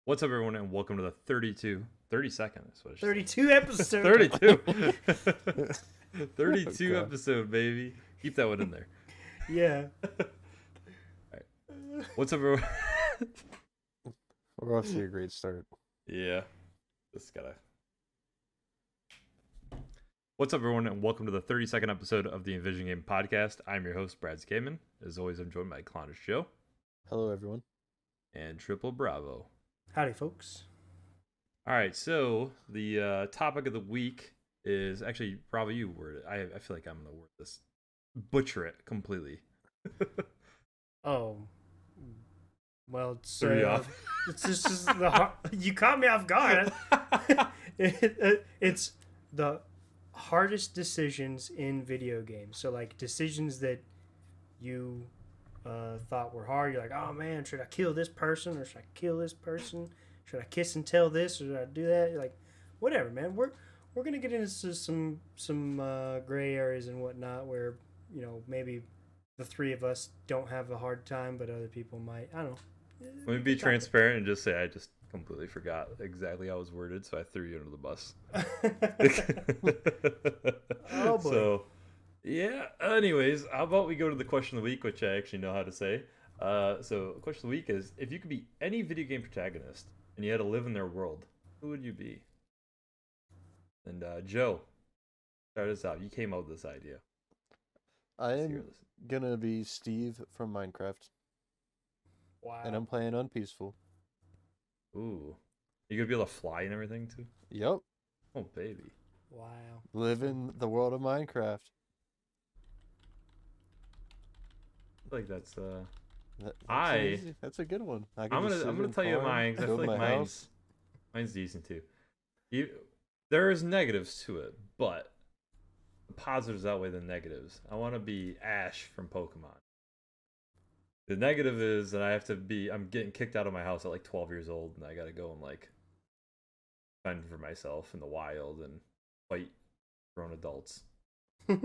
What's up, everyone, and welcome to the 32nd. That's what I should 32 episodes. 32. Oh, 32 God. episode, baby. Keep that one in there. Yeah. What's up, everyone? We're off to a great start. Yeah. Just gotta. What's up, everyone, and welcome to the 32nd episode of the Envision Game Podcast. I'm your host, Brad Skaman. As always, I'm joined by Clownish Joe Hello, everyone. and Triple Bravo. Howdy, folks. All right, so the topic of the week is actually, Bravo, you word it. I feel like I'm going to word this. Butcher it completely. Oh. Well, it's, Threw you off. it's just you caught me off guard. It's the hardest decisions in video games. So, like, decisions that you thought were hard. You're like, oh, man, should I kill this person or should I kill this person? Should I kiss and tell this or should I do that? You're like, whatever, man. We're going to get into some gray areas and whatnot where, you know, maybe the three of us don't have a hard time, but other people might. I don't know. Let me be transparent and just say I just completely forgot exactly how it was worded, so I threw you under the bus. Oh, boy. So, yeah. Anyways, how about we go to the question of the week, which I actually know how to say. So, the question of the week is: if you could be any video game protagonist and you had to live in their world, who would you be? And Joe, start us out. You came up with this idea. I Let's hear am this. gonna be Steve from Minecraft, Wow. and I'm playing Unpeaceful. Ooh, you gonna be able to fly and everything too? Yep, Oh, baby. Wow. live in the world of Minecraft. I feel like that's That's easy. That's a good one. I can I'm just gonna sit tell and you farm, mine 'cause I build feel like my mine's decent too. There is negatives to it, but the positives outweigh the negatives. I want to be Ash from Pokemon. The negative is that I'm getting kicked out of my house at like 12 years old, and I gotta go and like fend for myself in the wild and fight grown adults. But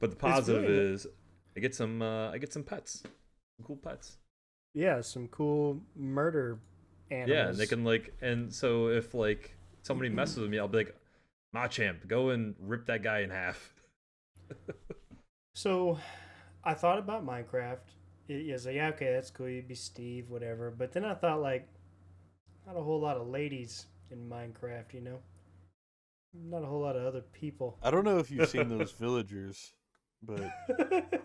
the positive really- is I get some pets, some cool pets. Yeah, some cool murder animals. Yeah, and they can like, and so if like somebody messes with me, I'll be like, Machamp, go and rip that guy in half. So, I thought about Minecraft. Yeah, so yeah, okay, that's cool. You'd be Steve, whatever. But then I thought, like, not a whole lot of ladies in Minecraft, you know? Not a whole lot of other people. I don't know if you've seen those villagers, but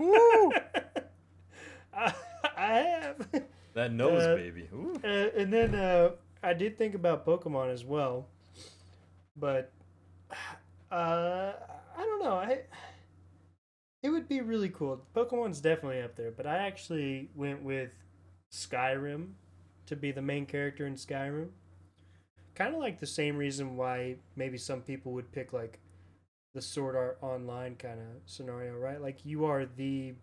Woo! I have. That nose, Uh, baby. Ooh. And then I did think about Pokemon as well, but I don't know. It would be really cool. Pokemon's definitely up there, but I actually went with Skyrim to be the main character in Skyrim. Kind of like the same reason why maybe some people would pick like the Sword Art Online kind of scenario, right? Like you are the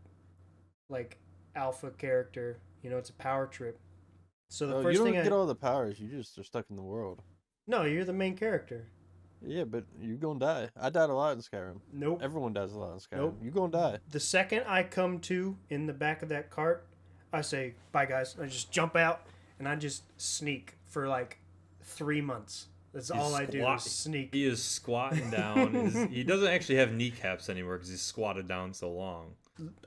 like alpha character. You know, it's a power trip. So the no, first you thing don't get all the powers. You just are stuck in the world. No, you're the main character. Yeah, but you're gonna die. I died a lot in Skyrim. Nope. Everyone dies a lot in Skyrim. Nope. You gonna die. The second I come to in the back of that cart, I say, bye guys. I just jump out and I just sneak for like 3 months. That's all I do is sneak. He is squatting down. He doesn't actually have kneecaps anymore because he's squatted down so long.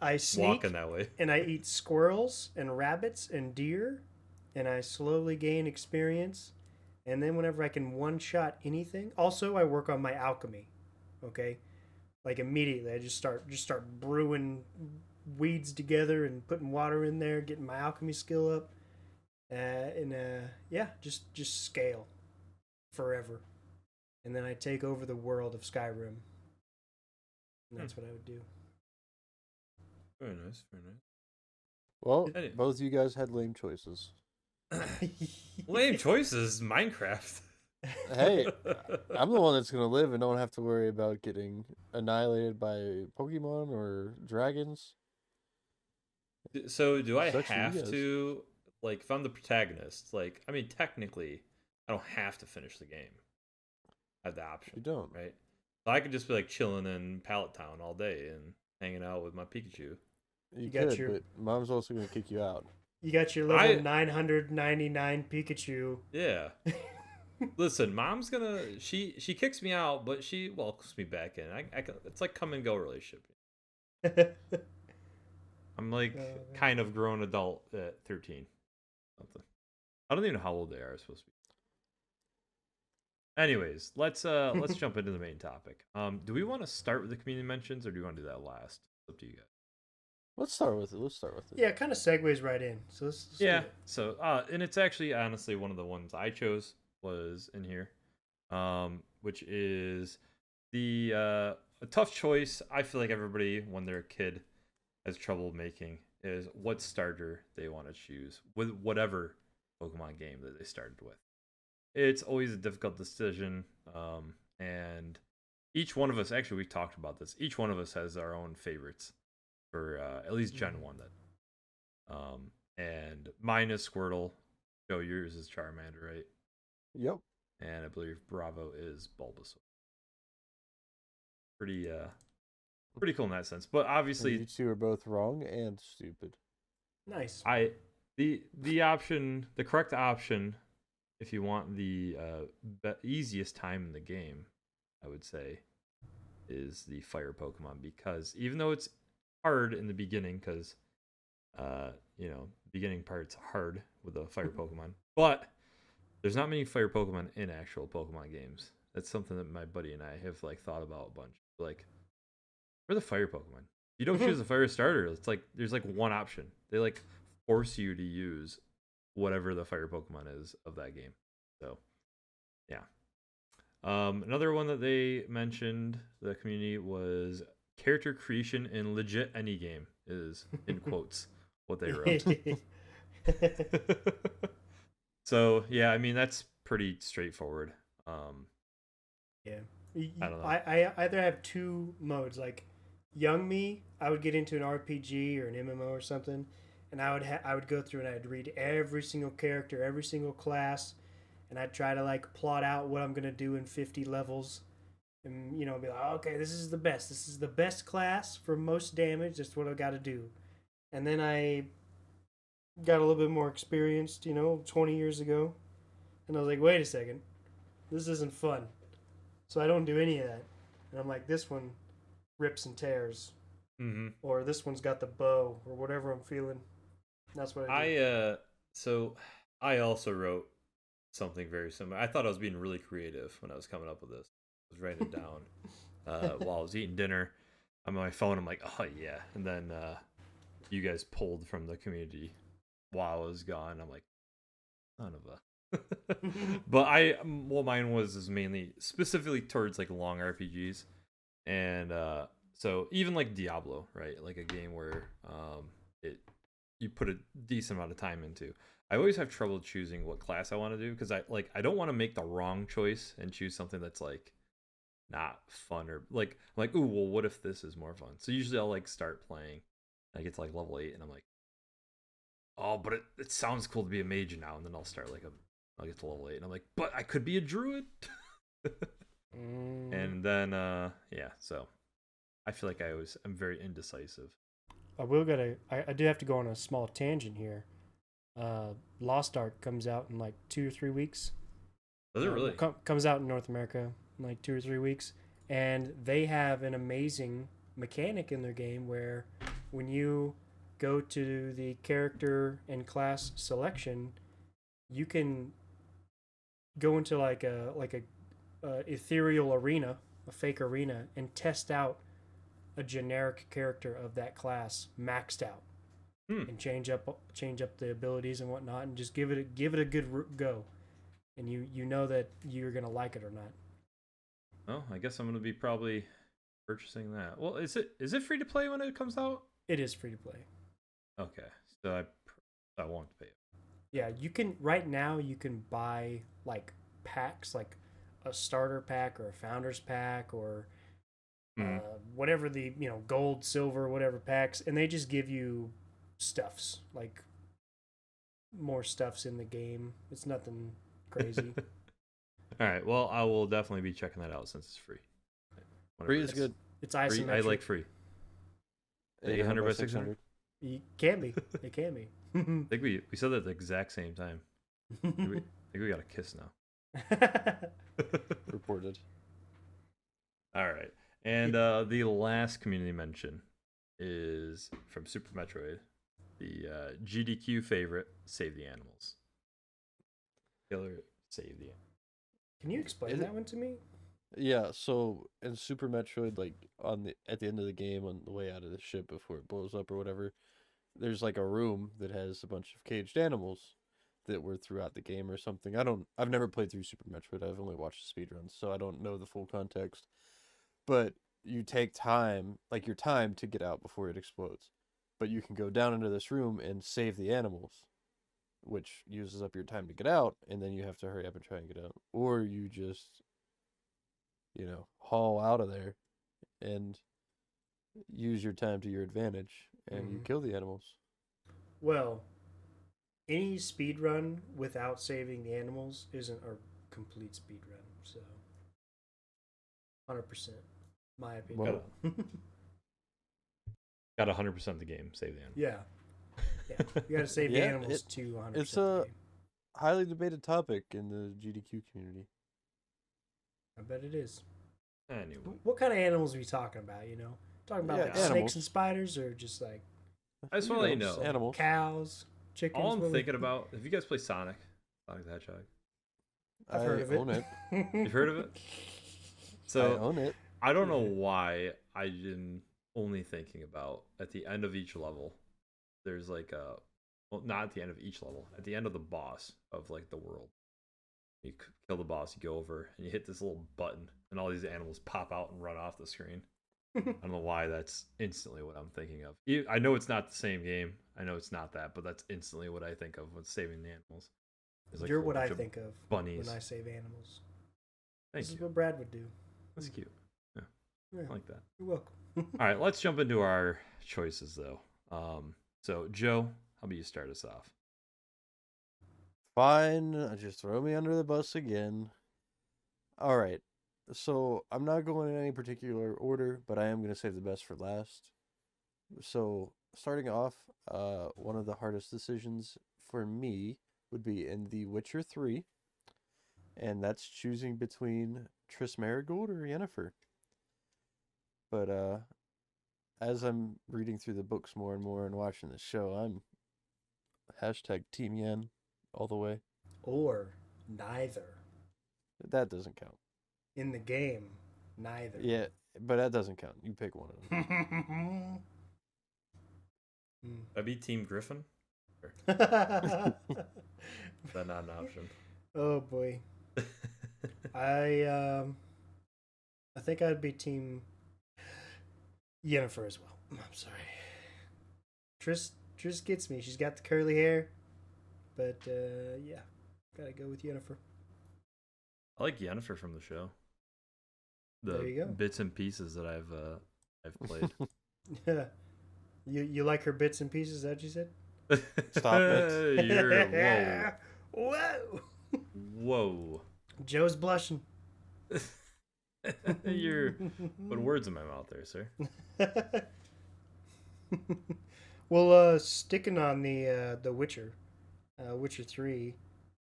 I sneak Walking that way. and I eat squirrels and rabbits and deer and I slowly gain experience. And then whenever I can one-shot anything, also I work on my alchemy. Okay? Like immediately I just start brewing weeds together and putting water in there, getting my alchemy skill up. Yeah, just scale forever. And then I take over the world of Skyrim. And that's what I would do. Very nice, very nice. Well, Hey. both of you guys had lame choices. Lame choices, Minecraft. Hey, I'm the one that's gonna live and don't have to worry about getting annihilated by Pokemon or dragons. So do I Sucks for you have guys. to, like, if I'm the protagonist, like, I mean, technically, I don't have to finish the game. I have the option. You don't. Right? So I could just be, like, chilling in Pallet Town all day and hanging out with my Pikachu. You got could, your- but Mom's also gonna kick you out. You got your level 999 Pikachu. Yeah. Listen, mom's gonna she kicks me out, but she welcomes me back in. It's like come and go relationship. I'm like kind of grown adult at 13. Something. I don't even know how old they are supposed to be. Anyways, let's jump into the main topic. Do we want to start with the community mentions or do you want to do that last? It's up to you guys. Let's start with it. Yeah, it kind of segues right in. So let's yeah. do it. So and it's actually honestly one of the ones I chose was in here, which is the a tough choice. I feel like everybody when they're a kid has trouble making is what starter they want to choose with whatever Pokemon game that they started with. It's always a difficult decision, and each one of us actually we've talked about this. Each one of us has our own favorites for at least Gen 1 that and mine is Squirtle. Joe, yours is Charmander, right? Yep. And I believe Bravo is Bulbasaur. Pretty cool in that sense. But obviously you two are both wrong and stupid. Nice. The correct option if you want the easiest time in the game, I would say is the fire Pokemon because even though it's hard in the beginning because beginning part's hard with a fire Pokemon, but there's not many fire Pokemon in actual Pokemon games. That's something that my buddy and I have like thought about a bunch. Like, where are the fire Pokemon? You don't choose a fire starter. It's like there's like one option. They like force you to use whatever the fire Pokemon is of that game. So, yeah. Another one that they mentioned, the community, was character creation in legit any game is in quotes what they wrote. So yeah, I mean that's pretty straightforward. Yeah, I don't know. I either have two modes. Like young me, I would get into an RPG or an MMO or something, and I would go through and I'd read every single character, every single class, and I'd try to like plot out what I'm gonna do in 50 levels, and be like, okay, this is the best. This is the best class for most damage. That's what I got to do, and then I got a little bit more experienced, 20 years ago, and I was like, wait a second, this isn't fun. So I don't do any of that, and I'm like, this one rips and tears. Mm-hmm. Or this one's got the bow, or whatever I'm feeling. That's what I do. So I also wrote something very similar. I thought I was being really creative when I was coming up with this. I was writing it down while I was eating dinner. I'm on my phone. I'm like, oh yeah. And then you guys pulled from the community while I was gone. I'm like, son of a. But what mine was mainly specifically towards like long RPGs, and so even like Diablo, right? Like a game where you put a decent amount of time into. I always have trouble choosing what class I want to do because I don't want to make the wrong choice and choose something that's like not fun or like ooh, well what if this is more fun? So usually I'll like start playing. I get to like level 8 and I'm like, oh, but it sounds cool to be a mage now, and then I'll get to level 8 and I'm like, but I could be a druid. And then yeah, so I feel like I'm very indecisive. I do have to go on a small tangent here. Lost Ark comes out in like 2 or 3 weeks. Does it really? Comes out in North America in like 2 or 3 weeks, and they have an amazing mechanic in their game where when you go to the character and class selection, you can go into like a ethereal arena, a fake arena, and test out a generic character of that class maxed out, and change up the abilities and whatnot, and just give it a good go, and you know that you're gonna like it or not. Oh, I guess I'm gonna be probably purchasing that. Well, is it free to play when it comes out? It is free to play. Okay, so I won't pay it. Yeah, you can right now. You can buy like packs, like a starter pack or a founder's pack or whatever the gold, silver, whatever packs, and they just give you stuffs, like more stuffs in the game. It's nothing crazy. All right, well, I will definitely be checking that out since it's free. Free is good. It's isometric. I like free. 800 by 600. You can be. It can be. I think we said that at the exact same time. I think we got a kiss now. Reported. All right. And the last community mention is from Super Metroid, the GDQ favorite, Save the Animals. Killer, save the animals. Can you explain that one to me? Yeah, so in Super Metroid, like at the end of the game, on the way out of the ship before it blows up or whatever, there's like a room that has a bunch of caged animals that were throughout the game or something. I've never played through Super Metroid. I've only watched speedruns, so I don't know the full context. But you take time, like your time, to get out before it explodes. But you can go down into this room and save the animals, which uses up your time to get out, and then you have to hurry up and try and get out. Or you just, haul out of there and use your time to your advantage, and you kill the animals. Well, any speed run without saving the animals isn't a complete speed run, so 100%, my opinion. Got 100% of the game, save the animals. Yeah. You gotta save the animals to 100%. It's a highly debated topic in the GDQ community. I bet it is. Anyway. What kind of animals are we talking about, Talking about like snakes and spiders, or just like... I just want to let you know. Animals. Cows, chickens. All I'm thinking about, if you guys play Sonic the Hedgehog. I've heard of it. Own it. You've heard of it? So I own it. I don't know why I didn't only thinking about at the end of each level, there's like not at the end of each level, at the end of the boss of like the world. You kill the boss, you go over, and you hit this little button, and all these animals pop out and run off the screen. I don't know why that's instantly what I'm thinking of. I know it's not the same game. I know it's not that, but that's instantly what I think of when saving the animals. Like you're what I think of bunnies when I save animals. Thank this you. is what Brad would do. That's cute. Yeah. I like that. You're welcome. All right, let's jump into our choices, though. So, Joe, how about you start us off? Fine. Just throw me under the bus again. All right. So, I'm not going in any particular order, but I am going to save the best for last. So, starting off, one of the hardest decisions for me would be in The Witcher 3, and that's choosing between Triss Merigold or Yennefer. But as I'm reading through the books more and more and watching the show, I'm #Team Yen all the way. Or neither. That doesn't count. In the game, neither. Yeah, but that doesn't count. You pick one of them. I'd be Team Griffin. Is that not an option? Oh boy. I think I'd be Team Yennefer as well. I'm sorry. Triss gets me. She's got the curly hair, but yeah, gotta go with Yennefer. I like Yennefer from the show. There you go. Bits and pieces that I've played. Yeah. You like her bits and pieces? Is that what you said? Stop it. Whoa. Whoa. Joe's blushing. You're putting words in my mouth there, sir. Well, sticking on the Witcher, Witcher 3,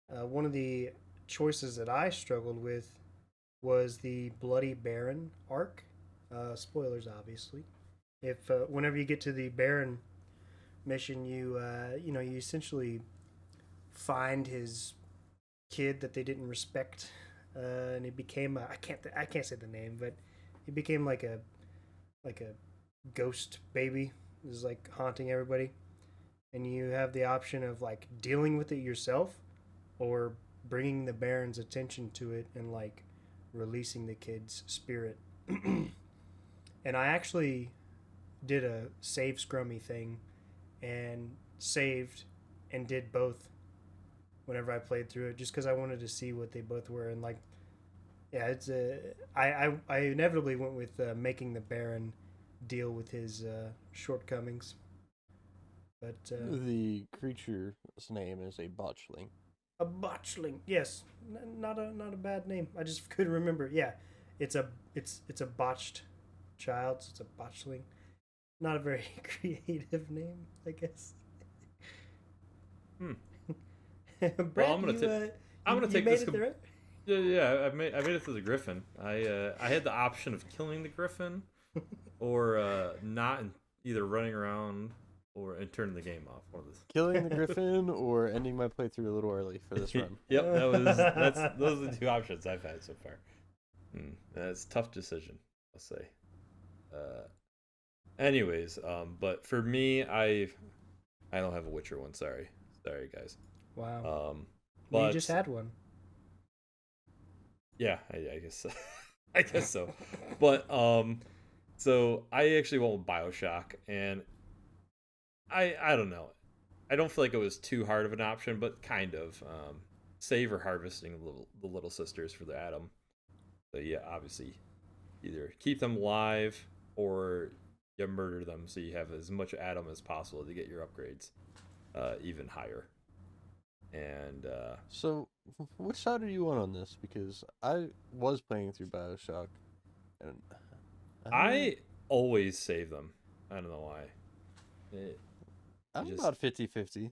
one of the choices that I struggled with was the Bloody Baron arc. Spoilers, obviously. If whenever you get to the Baron mission, you essentially find his kid that they didn't respect, and it became I can't say the name, but it became like a ghost baby. It was like haunting everybody, and you have the option of like dealing with it yourself, or bringing the Baron's attention to it and like releasing the kid's spirit. And I actually did a save scrummy thing and saved and did both whenever I played through it, just because I wanted to see what they both were. And like, yeah, it's I inevitably went with making the Baron deal with his shortcomings. But the creature's name is a botchling. A botchling, yes, not a bad name. I just couldn't remember. Yeah, it's a botched child. So it's a botchling. Not a very creative name, I guess. Hmm. Brad, Well, I'm gonna you take made this. it there. Yeah. I made it to the Griffin. I had the option of killing the Griffin, or not, and either running around and turning the game off. One of this. Killing the Griffin or ending my playthrough a little early for this run. Yep, those are the two options I've had so far. That's a tough decision, I'll say. Anyways, but for me, I don't have a Witcher one. Sorry, guys. Wow. But Well, you just had one. yeah, I guess I guess so. But so I actually went with BioShock, and I don't know. I don't feel like it was too hard of an option, but kind of. Save or harvesting the little sisters for the Atom. So yeah, obviously, either keep them alive or you murder them, so you have as much Atom as possible to get your upgrades even higher. And So, which side are you on this? Because I was playing through BioShock, and I always save them. I don't know why. I'm just- about 50-50.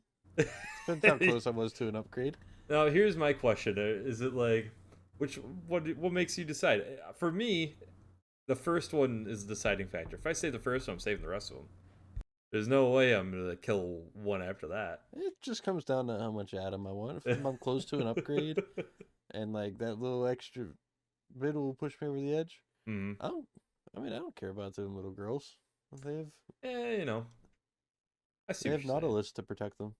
Depends how close I was to an upgrade. Now here's my question: is it like, what makes you decide? For me, the first one is the deciding factor. If I save the first one, I'm saving the rest of them. There's no way I'm gonna kill one after that. It just comes down to how much Atom I want. If I'm close to an upgrade, and like that little extra bit will push me over the edge, Mm-hmm. I don't care about them little girls. They have You know, I see. they What have you're saying. Nautilus to protect them.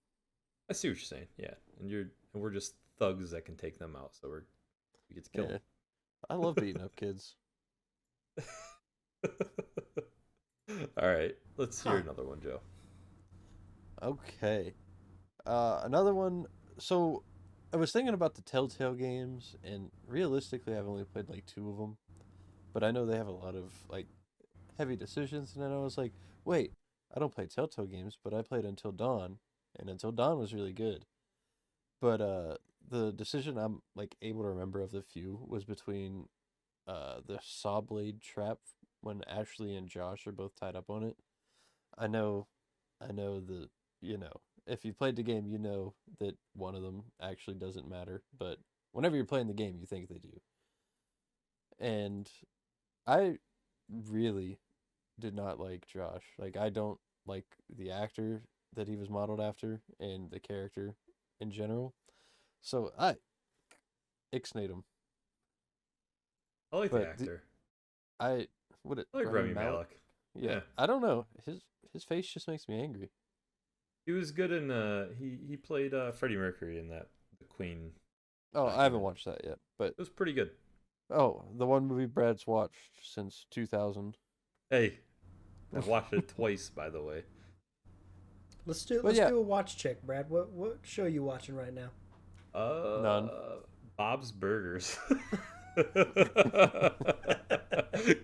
I see what you're saying. Yeah, and we're just thugs that can take them out. So we get to kill Yeah. I love beating up kids. them. All right, let's hear Huh. another one, Joe. Okay. Another one. So, I was thinking about the Telltale games, and realistically, I've only played like 2 of them. But I know they have a lot of like heavy decisions, and then I was like, wait, I don't play Telltale games, but I played Until Dawn, and Until Dawn was really good. But the decision I'm like able to remember of the few was between the saw blade trap when Ashley and Josh are both tied up on it. I know the if you played the game, you know that one of them actually doesn't matter, but whenever you're playing the game, you think they do. And I really did not like Josh. Like I don't like the actor that he was modeled after and the character in general. So I ixnayed him. I like But the the- actor. I would it I like Rami Malek. Yeah. Yeah. I don't know. His face just makes me angry. He was good in he played Freddie Mercury in that the Queen. Oh, I haven't watched that yet. But It was pretty good. oh, the one movie Brad's watched since 2000. Hey, I've watched it twice, by the way. Let's do But yeah. a watch check, Brad. What show are you watching right now? None. Bob's Burgers.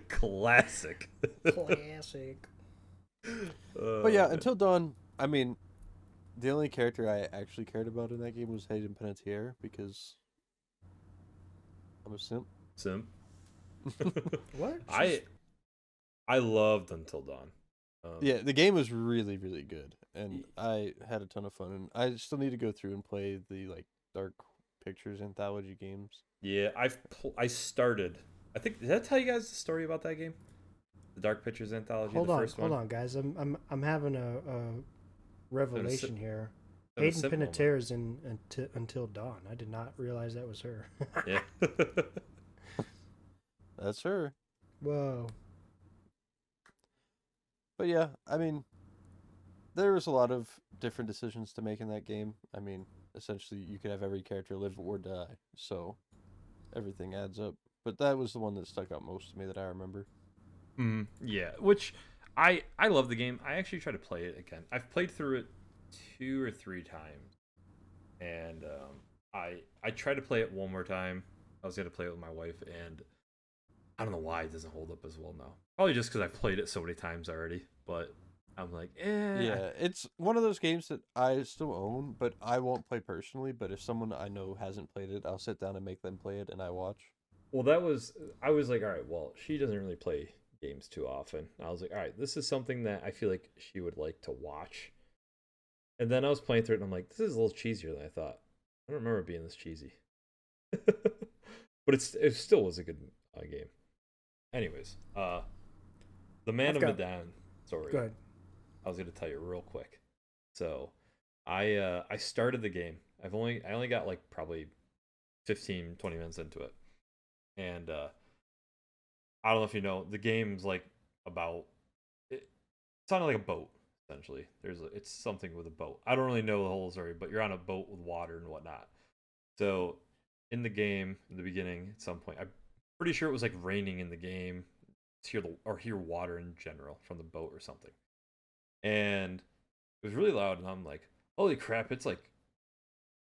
Classic. Classic. But yeah, Until Dawn, I mean, the only character I actually cared about in that game was Hayden Panettiere because I'm a simp. Sim. What? I loved Until Dawn. Yeah, the game was really, really good, and I had a ton of fun. And I still need to go through and play the like Dark Pictures anthology games. Yeah, I started. I think did I tell you guys the story about that game? The Dark Pictures anthology, Hold the on, first one. hold on, guys. I'm having a revelation here. Been a Hayden simp moment. Panettiere is in Until Dawn. I did not realize that was her. Yeah. That's her. Whoa. But yeah, I mean, there was a lot of different decisions to make in that game. I mean, essentially, you could have every character live or die, so everything adds up. But that was the one that stuck out most to me that I remember. Yeah, which I love the game. I actually try to play it again. I've played through it 2 or 3 times, and I tried to play it one more time. I was gonna play it with my wife, and I don't know why it doesn't hold up as well now. Probably just because I've played it so many times already. But I'm like, Yeah, it's one of those games that I still own, but I won't play personally. But if someone I know hasn't played it, I'll sit down and make them play it, and I watch. Well, I was like, all right, well, she doesn't really play games too often. I was like, all right, this is something that I feel like she would like to watch. And then I was playing through it, and I'm like, this is a little cheesier than I thought. I don't remember it being this cheesy. But it still was a good game. Anyways, the Man of Medan story. Go ahead. I was gonna tell you real quick. So, I started the game. I only got like probably 15, 20 minutes into it, and I don't know if you know, the game's like about it's on like a boat essentially. It's something with a boat. I don't really know the whole story, but you're on a boat with water and whatnot. So in the game, in the beginning, at some point, I'm pretty sure it was like raining in the game. Hear water in general from the boat or something, and it was really loud. And I'm like, holy crap! It's like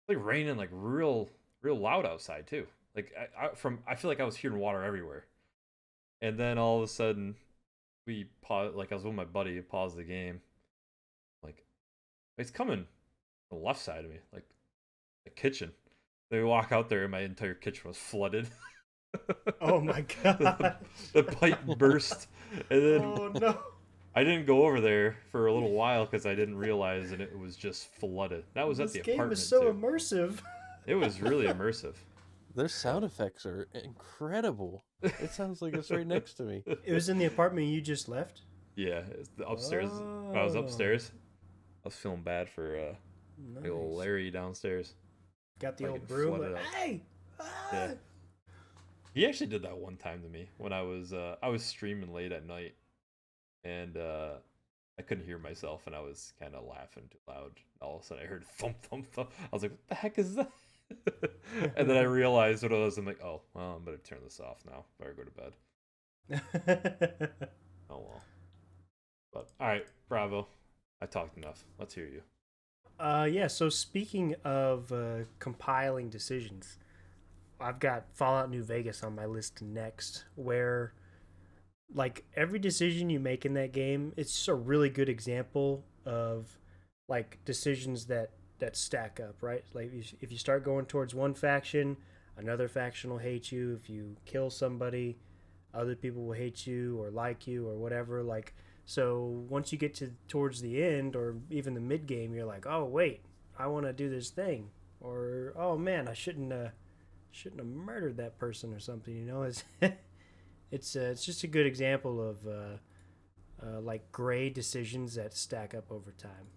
raining like real loud outside too. Like I feel like I was hearing water everywhere. And then all of a sudden, we paused. Like I was with my buddy, paused the game. Like it's coming from the left side of me, like the kitchen. Then we walk out there, and my entire kitchen was flooded. Oh my god! The pipe burst, and then Oh no! I didn't go over there for a little while because I didn't realize that it was just flooded. That was at the apartment. This game is so too. immersive. It was really immersive. Their sound effects are incredible. It sounds like it's right next to me. It was in the apartment you just left? Yeah, it's the upstairs. When I was upstairs, I was feeling bad for the old Larry downstairs. Got the Like old it broom. flooded Like, out. hey! Yeah. He actually did that one time to me when I was streaming late at night, and I couldn't hear myself, and I was kind of laughing too loud. All of a sudden, I heard thump thump thump. I was like, "What the heck is that?" And then I realized what it was. I'm like, "Oh, well, I'm gonna turn this off now. Better go to bed." Oh well. But all right, bravo. I talked enough. Let's hear you. Yeah, so speaking of compiling decisions, I've got Fallout New Vegas on my list next, where like every decision you make in that game, it's just a really good example of like decisions that stack up, right? Like if you start going towards one faction, another faction will hate you. If you kill somebody, other people will hate you or like you or whatever. Like, so once you get towards the end or even the mid game, you're like, oh wait, I want to do this thing, or oh man, I shouldn't have murdered that person or something. You know, it's just a good example of like gray decisions that stack up over time.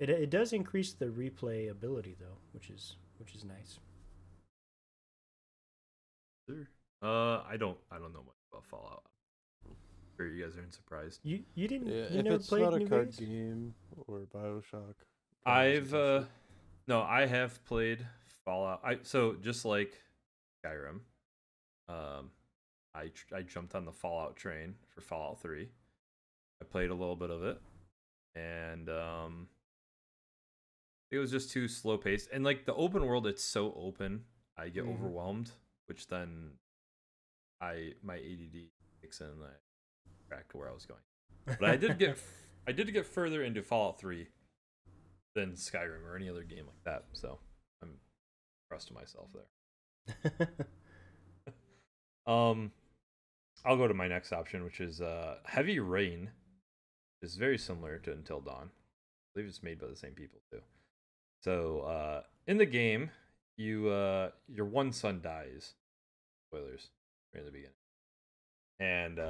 It does increase the replayability though, which is nice. Sure. I don't know much about Fallout. Sure, you guys aren't surprised. You didn't Yeah, you if never it's played not a New card Vegas? game or Bioshock, I've no, I have played Fallout. So just like Skyrim, I jumped on the Fallout train for Fallout 3. I played a little bit of it, and it was just too slow paced. And like the open world, it's so open, I get overwhelmed, which then my ADD kicks in and I back to where I was going. But I did get further into Fallout 3 than Skyrim or any other game like that. So I'm impressed with myself there. I'll go to my next option, which is Heavy Rain. It's very similar to Until Dawn. I believe it's made by the same people too. So in the game, your one son dies. Spoilers right in the beginning, and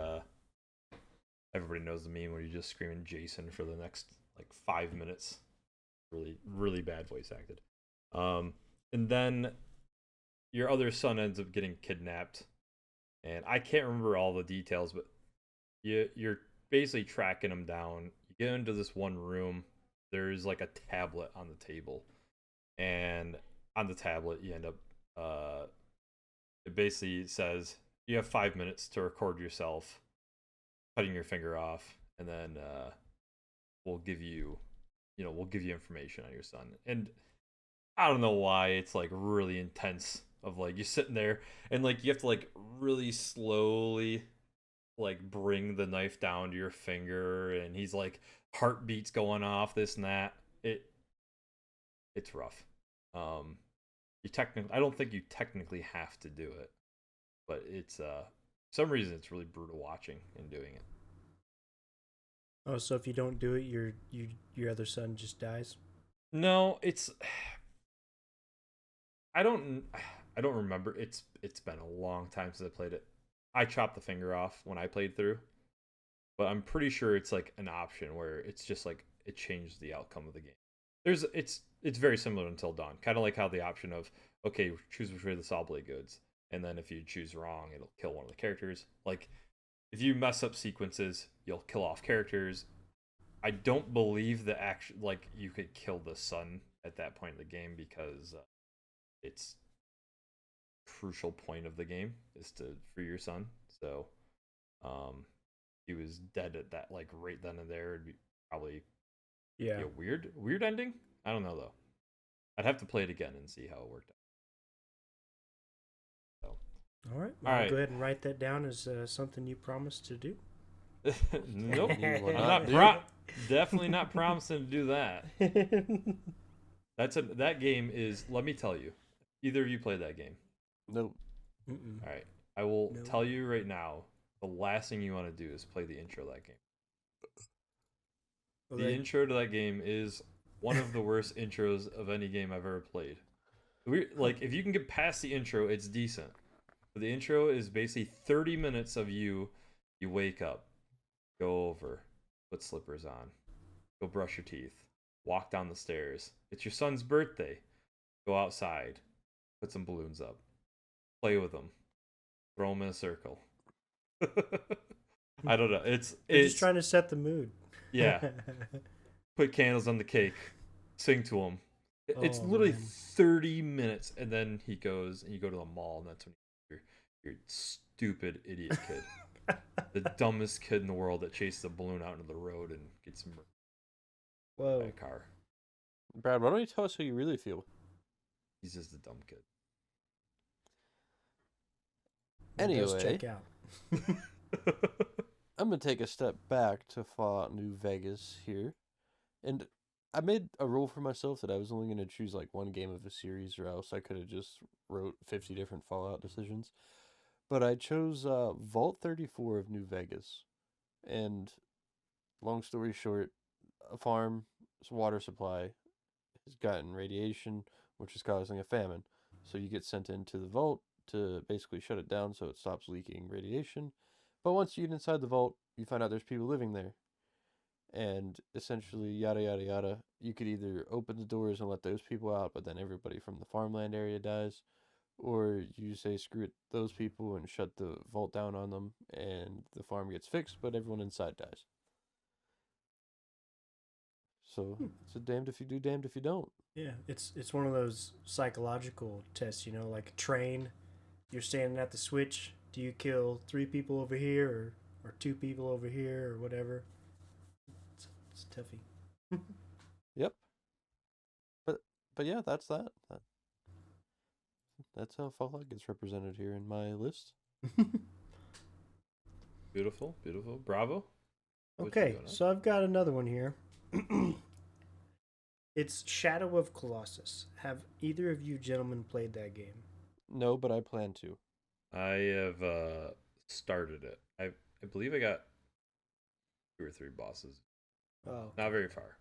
everybody knows the meme where you're just screaming Jason for the next like 5 minutes. Really bad voice acted. And then your other son ends up getting kidnapped, and I can't remember all the details, but you're basically tracking him down. You get into this one room. There's like a tablet on the table, and on the tablet you end up it basically says you have 5 minutes to record yourself cutting your finger off, and then we'll give you information on your son. And I don't know why it's like really intense, of like you sitting there and like you have to like really slowly like bring the knife down to your finger, and he's like heartbeats going off, this and that. It's rough. I don't think you technically have to do it, but it's some reason it's really brutal watching and doing it. Oh, so if you don't do it, your other son just dies. No, it's I don't remember. It's been a long time since I played it. I chopped the finger off when I played through, but I'm pretty sure it's like an option where it's just like it changed the outcome of the game. It's very similar to Until Dawn, kind of like how the option of okay, choose which way of the saw blade goes, and then if you choose wrong, it'll kill one of the characters. Like if you mess up sequences, you'll kill off characters. I don't believe that actually like you could kill the son at that point in the game because it's crucial point of the game is to free your son. So, he was dead at that like right then and there. It'd be probably be Yeah. a weird ending. I don't know though. I'd have to play it again and see how it worked out. All right. All I'll right. go ahead and write that down as something you promised to do. Nope. You will I'm not not do definitely not promising to do that. That game is. Let me tell you. Either of you played that game. Nope. Mm-mm. All right. I will No. tell you right now. The last thing you want to do is play the intro of that game. Well, The then- intro to that game is one of the worst intros of any game I've ever played. Like, if you can get past the intro, it's decent. But the intro is basically 30 minutes of you. You wake up, go over, put slippers on, go brush your teeth, walk down the stairs. It's your son's birthday. Go outside, put some balloons up, play with them, throw them in a circle. I don't know. They're It's just trying to set the mood. yeah. Put candles on the cake, sing to him. It's Oh, literally man. 30 minutes, and then he goes and you go to the mall, and that's when you're stupid idiot kid, the dumbest kid in the world that chases a balloon out into the road and gets murdered by Whoa. a car. Brad, why don't you tell us how you really feel? He's just a dumb kid. That does Anyway. check out. I'm gonna take a step back to Fallout New Vegas here, and I made a rule for myself that I was only gonna choose like one game of a series, or else I could have just wrote 50 different Fallout decisions. But I chose Vault 34 of New Vegas, and long story short, a farm's water supply has gotten radiation, which is causing a famine. So you get sent into the vault to basically shut it down so it stops leaking radiation. But once you get inside the vault, you find out there's people living there. And essentially, yada yada yada. You could either open the doors and let those people out, but then everybody from the farmland area dies. Or you say screw it, those people, and shut the vault down on them, and the farm gets fixed, but everyone inside dies. So it's a damned if you do, damned if you don't. Yeah, it's one of those psychological tests, like a train. You're standing at the switch. Do you kill 3 people over here or 2 people over here or whatever? It's toughy. Yep. But yeah, that's that. That's how Fallout gets represented here in my list. Beautiful, beautiful. Bravo. What you Okay, got, huh? so I've got another one here. It's Shadow of Colossus. Have either of you gentlemen played that game? No, but I plan to. I have started it. I believe I got 2 or 3 bosses. Oh, Not very far.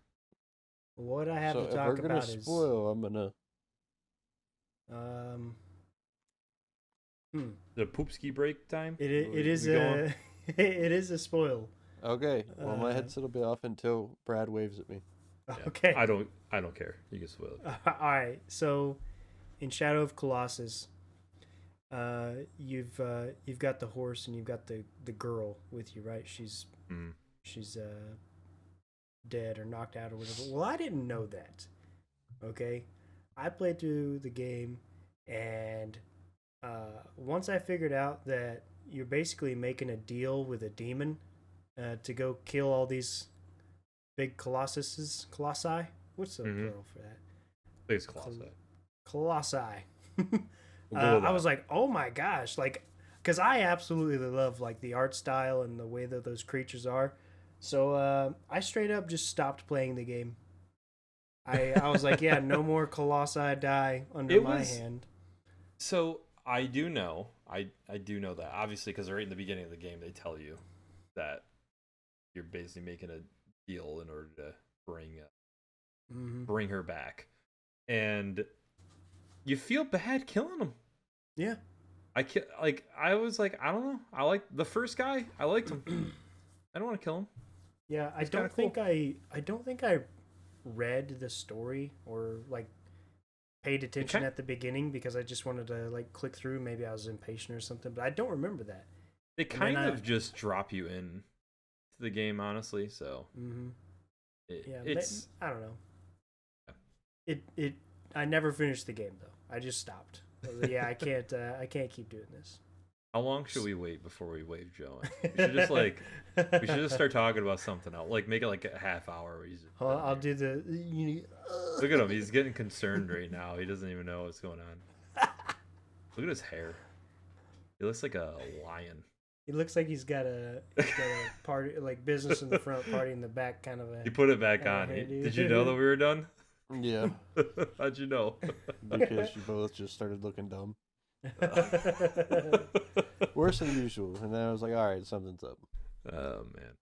what I have So to if talk we're gonna about is spoil, I'm gonna. The poopski break time. it We- is we going? it is a spoil. Okay. Well, my Uh, headset will be off until Brad waves at me. Yeah. Okay. I don't care. You can spoil it. All right. So, in Shadow of Colossus, you've got the horse and you've got the girl with you, right? She's Mm. dead or knocked out or whatever. Well, I didn't know that. Okay, I played through the game, and once I figured out that you're basically making a deal with a demon to go kill all these big colossi. What's the Mhm. plural for that? I think it's Colossi. Colossi. We'll go with I that. was like, oh my gosh, like, because I absolutely love like the art style and the way that those creatures are. So I straight up just stopped playing the game. I was like, yeah, no more colossi die under It my was- hand. So I do know. I do know that. Obviously, because right in the beginning of the game, they tell you that you're basically making a deal in order to bring her back, and you feel bad killing him. Yeah. I was like, I don't know. I like the first guy. I liked him. I don't want to kill him. Yeah, I It's don't kinda think I don't think I read the story or like paid attention kind- at the beginning because I just wanted to like click through. Maybe I was impatient or something, but I don't remember that. They kind then of just drop you in to the game, honestly. So Yeah, it's I don't know. It I never finished the game though. I just stopped. I was like, yeah, I can't keep doing this. how long should we wait before we wave Joe in? We should just we should just start talking about something else. Like make it like a half hour. Where he's just Well, done I'll here. do the. Look at him. He's getting concerned right now. He doesn't even know what's going on. Look at his hair. He looks like a lion. He looks like he's got a party, like business in the front, party in the back, kind of a. He put it back Oh, on. hey, dude. Did you know that we were done? Yeah, How'd you know? because you both just started looking dumb. Worse than usual. And then I was like, all right, something's up. Oh man,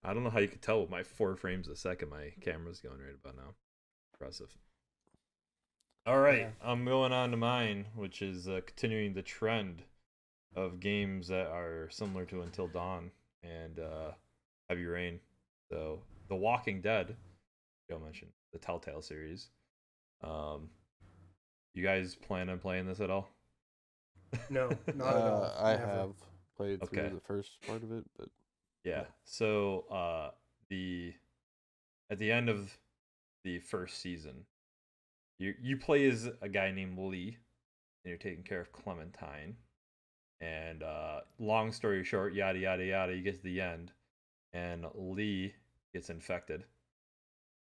I don't know how you could tell with my 4 frames a second my camera's going right about now. Impressive. All right, Yeah. I'm going on to mine, which is continuing the trend of games that are similar to Until Dawn and Heavy Rain. So, The Walking Dead, Joe mentioned, the Telltale series. You guys plan on playing this at all? No, not at all. I Never. have played through Okay. the first part of it, but Yeah. So at the end of the first season, you play as a guy named Lee, and you're taking care of Clementine. And long story short, yada yada yada, you get to the end, and Lee gets infected.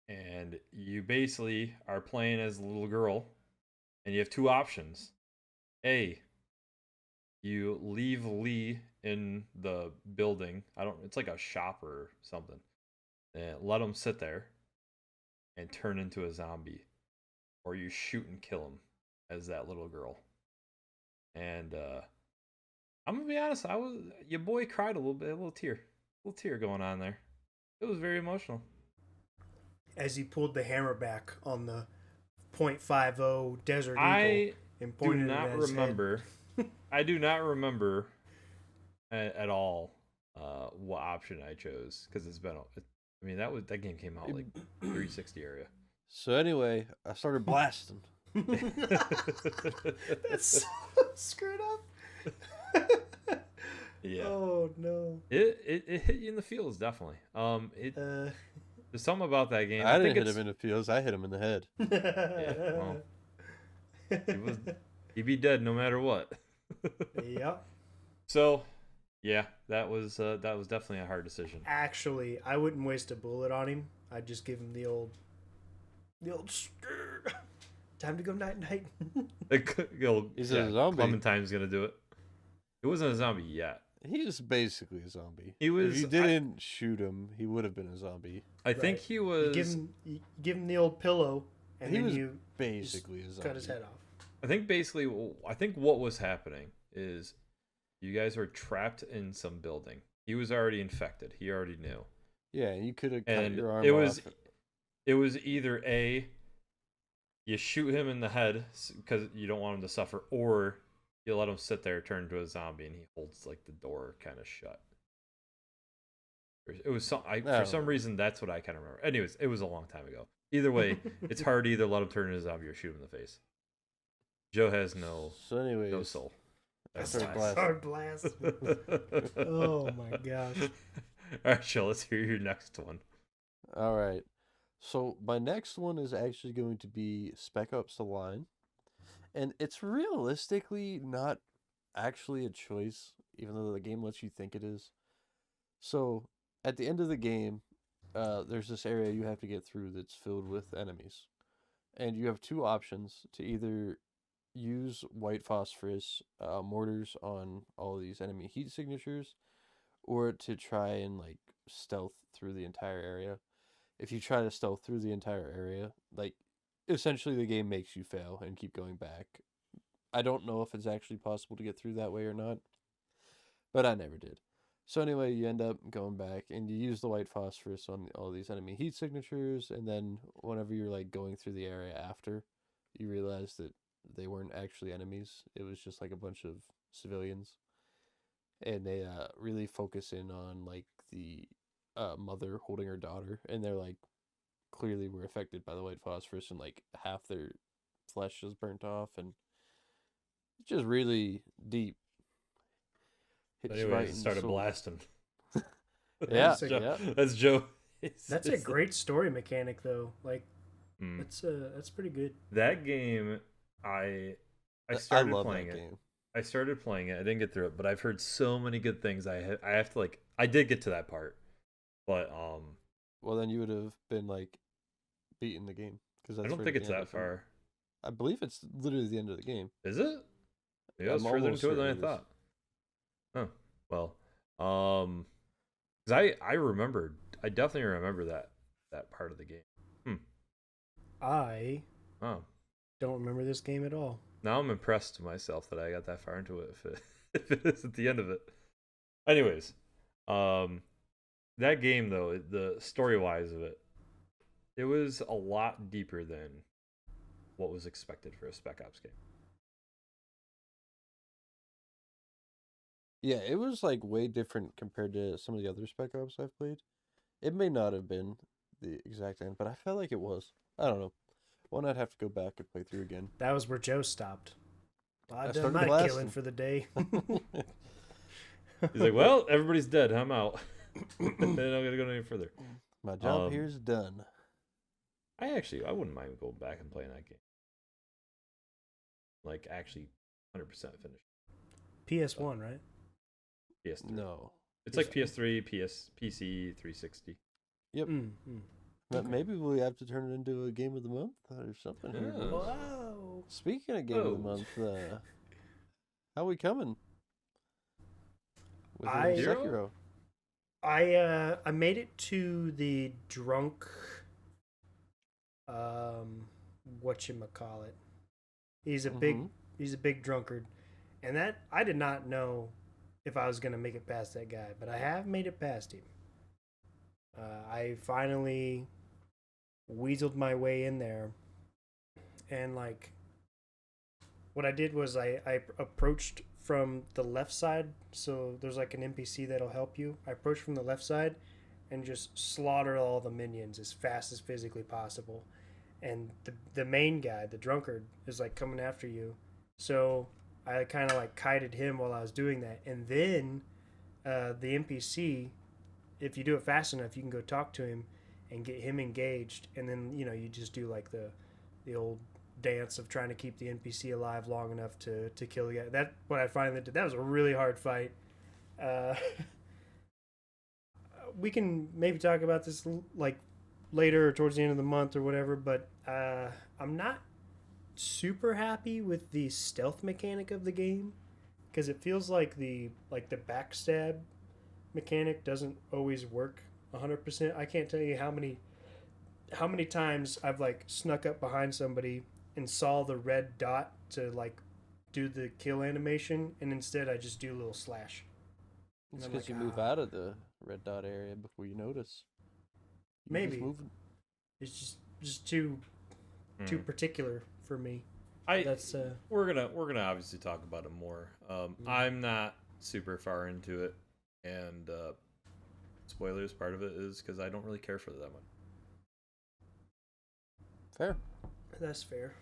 And you basically are playing as a little girl, and you have 2 options. A, you leave Lee in the building. It's like a shop or something. And let him sit there and turn into a zombie. Or you shoot and kill him as that little girl. And I'm gonna be honest, your boy cried a little bit, a little tear going on there. It was very emotional. As he pulled the hammer back on the .50 Desert Eagle I and do pointed not it at his head. remember. I do not remember at all what option I chose because it's been. I mean, that game came out like 360 area. so anyway, I started blasting. That's so screwed up. Yeah, Oh no. it hit you in the feels definitely. There's something about that game. I didn't think hit him in the feels. I hit him in the head. well. He'd be dead no matter what. Yep. So, yeah, that was definitely a hard decision. Actually, I wouldn't waste a bullet on him. I'd just give him the old skrr. Time to go night night. He's a zombie. Clementine's gonna do it. It wasn't a zombie yet. He was basically a zombie. He was. If you didn't shoot him, he would have been a zombie. I think Right. he was. You give him the old pillow, and He then was you Basically a zombie. cut his head off. I think basically. I think what was happening is, you guys were trapped in some building. He was already infected. He already knew. Yeah, you could have cut And your arm it off. was either A, you shoot him in the head because you don't want him to suffer, or you let him sit there, turn into a zombie, and he holds like the door kind of shut. It was for some reason that's what I kind of remember. Anyways, it was a long time ago. Either way, it's hard to either let him turn into a zombie or shoot him in the face. Joe has no anyways, soul. I started Hard blast. Oh my gosh. All right, Joe, let's hear your next one. All right. So my next one is actually going to be Spec Ops: The Line, and it's realistically not actually a choice, even though the game lets you think it is. So at the end of the game, there's this area you have to get through that's filled with enemies, and you have 2 options to either use white phosphorus mortars on all these enemy heat signatures, or to try and like stealth through the entire area. If you try to stealth through the entire area, like essentially the game makes you fail and keep going back I don't know if it's actually possible to get through that way or not, but I never did. So anyway, you end up going back and you use the white phosphorus on all these enemy heat signatures, and then whenever you're like going through the area after, you realize that they weren't actually enemies. It was just like a bunch of civilians, and they really focus in on like the mother holding her daughter, and they're like clearly were affected by the white phosphorus, and like half their flesh is burnt off, and it's just really deep. Hits you Anyway, right it in the started soul. blasting. Yeah, That's a- Joe. yeah. That's Joe. That's a great story mechanic, though. Like, Mm. that's pretty good. That game. I I started love playing that it. game. I started playing it. I didn't get through it, but I've heard so many good things. I have to like. I did get to that part, but Well, then you would have been like beating the game because I that's don't right think at it's the end, that far. I believe it's literally the end of the game. Is it? Maybe I was I'm further almost into it than I certain it is. thought. Oh well, 'cause I remembered. I definitely remember that part of the game. I Oh, don't remember this game at all. now I'm impressed with myself that I got that far into it. If it, if it is at the end of it. Anyways, that game though, the story wise of it, it was a lot deeper than what was expected for a Spec Ops game. Yeah, it was like way different compared to some of the other Spec Ops I've played. It may not have been the exact end, but I felt like it was. I don't know. One I'd have to go back and play through again. That was where Joe stopped. I I've done started my blasting. killing for the day. He's like, well, everybody's dead. I'm out. And I'm gonna go any further. My job here's done. I wouldn't mind going back and playing that game. Like actually, 100% finish. PS1, right? PS3. No. It's like PS3, PC, 360. Yep. Mm. But Okay. maybe we have to turn it into a game of the month or something here. Yeah. boys. Wow. Speaking of game of the Oh. month, how we coming? With I- your Sekiro. I made it to the drunk whatchamacallit. He's a Mhm. big drunkard. And that I did not know if I was gonna make it past that guy, but I have made it past him. I finally weaseled my way in there, and like what I did was I approached from the left side, so there's like an NPC that'll help you. I approached from the left side and just slaughtered all the minions as fast as physically possible. And the main guy, the drunkard, is like coming after you. So I kind of like kited him while I was doing that. And then the NPC, if you do it fast enough, you can go talk to him and get him engaged. And then, you know, you just do like the old dance of trying to keep the NPC alive long enough to kill the guy. That what I finally did. That was a really hard fight. We can maybe talk about this like later or towards the end of the month or whatever, but I'm not super happy with the stealth mechanic of the game because it feels like the backstab mechanic doesn't always work 100%. I can't tell you how many times I've like snuck up behind somebody and saw the red dot to like do the kill animation, and instead I just do a little slash. It's I'm because like, you move "Ah." out of the red dot area before you notice. You're just Maybe. moving. It's just too particular for me. That's We're gonna obviously talk about it more. I'm not super far into it, and spoilers. Part of it is because I don't really care for it that much. Fair. that's fair.